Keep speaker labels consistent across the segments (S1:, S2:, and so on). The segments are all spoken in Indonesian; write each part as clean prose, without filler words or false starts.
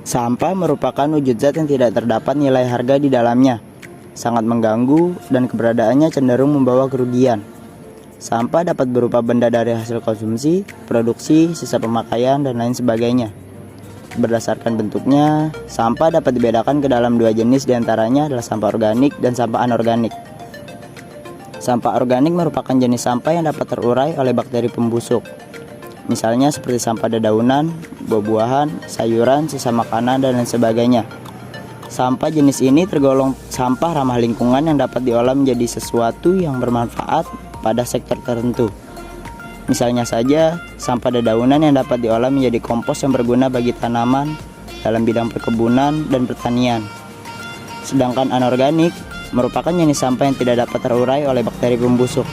S1: Sampah merupakan wujud zat yang tidak terdapat nilai harga di dalamnya, sangat mengganggu dan keberadaannya cenderung membawa kerugian. Sampah dapat berupa benda dari hasil konsumsi, produksi, sisa pemakaian, dan lain sebagainya. Berdasarkan bentuknya, sampah dapat dibedakan ke dalam dua jenis, diantaranya adalah sampah organik dan sampah anorganik. Sampah organik merupakan jenis sampah yang dapat terurai oleh bakteri pembusuk. Misalnya seperti sampah dedaunan, buah-buahan, sayuran, sisa makanan, dan lain sebagainya. Sampah jenis ini tergolong sampah ramah lingkungan yang dapat diolah menjadi sesuatu yang bermanfaat pada sektor tertentu. Misalnya saja, sampah dedaunan yang dapat diolah menjadi kompos yang berguna bagi tanaman dalam bidang perkebunan dan pertanian. Sedangkan anorganik merupakan jenis sampah yang tidak dapat terurai oleh bakteri pembusuk.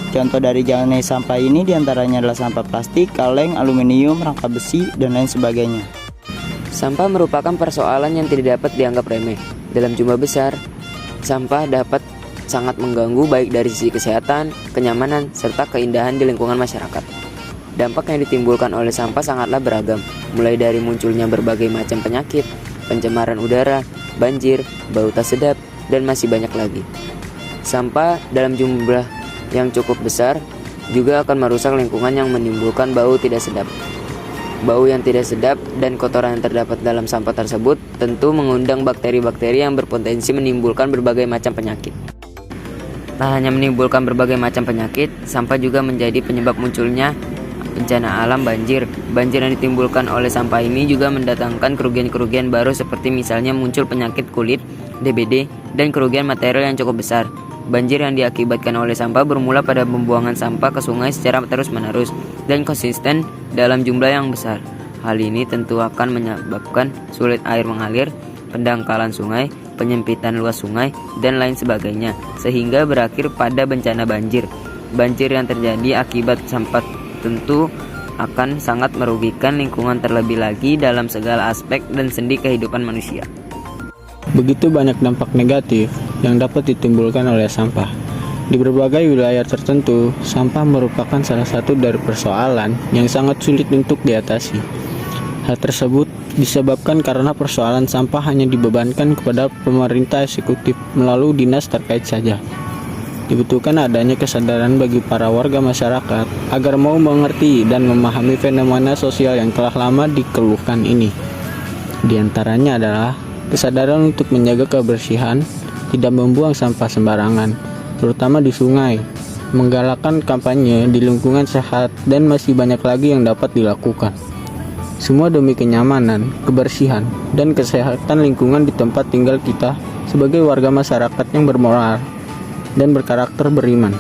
S1: Contoh dari jenis sampah ini diantaranya adalah sampah plastik, kaleng, aluminium, rangka besi, dan lain sebagainya.
S2: Sampah merupakan persoalan yang tidak dapat dianggap remeh. Dalam jumlah besar, sampah dapat sangat mengganggu baik dari sisi kesehatan, kenyamanan, serta keindahan di lingkungan masyarakat. Dampak yang ditimbulkan oleh sampah sangatlah beragam, mulai dari munculnya berbagai macam penyakit, pencemaran udara, banjir, bau tak sedap, dan masih banyak lagi. Sampah dalam jumlah yang cukup besar juga akan merusak lingkungan yang menimbulkan bau tidak sedap. Bau yang tidak sedap dan kotoran yang terdapat dalam sampah tersebut tentu mengundang bakteri-bakteri yang berpotensi menimbulkan berbagai macam penyakit. Tak hanya menimbulkan berbagai macam penyakit, sampah juga menjadi penyebab munculnya bencana alam banjir. Banjir yang ditimbulkan oleh sampah ini juga mendatangkan kerugian-kerugian baru seperti misalnya muncul penyakit kulit, DBD, dan kerugian material yang cukup besar. Banjir yang diakibatkan oleh sampah bermula pada pembuangan sampah ke sungai secara terus-menerus dan konsisten dalam jumlah yang besar. Hal ini tentu akan menyebabkan sulit air mengalir, pendangkalan sungai, penyempitan luas sungai, dan lain sebagainya, sehingga berakhir pada bencana banjir. Banjir yang terjadi akibat sampah tentu akan sangat merugikan lingkungan, terlebih lagi dalam segala aspek dan sendi kehidupan manusia.
S3: Begitu banyak dampak negatif yang dapat ditimbulkan oleh sampah. Di berbagai wilayah tertentu, sampah merupakan salah satu dari persoalan yang sangat sulit untuk diatasi. Hal tersebut disebabkan karena persoalan sampah hanya dibebankan kepada pemerintah eksekutif melalui dinas terkait saja. Dibutuhkan adanya kesadaran bagi para warga masyarakat agar mau mengerti dan memahami fenomena sosial yang telah lama dikeluhkan ini. Di antaranya adalah kesadaran untuk menjaga kebersihan, tidak membuang sampah sembarangan, terutama di sungai, menggalakkan kampanye di lingkungan sehat, dan masih banyak lagi yang dapat dilakukan. Semua demi kenyamanan, kebersihan, dan kesehatan lingkungan di tempat tinggal kita sebagai warga masyarakat yang bermoral dan berkarakter beriman.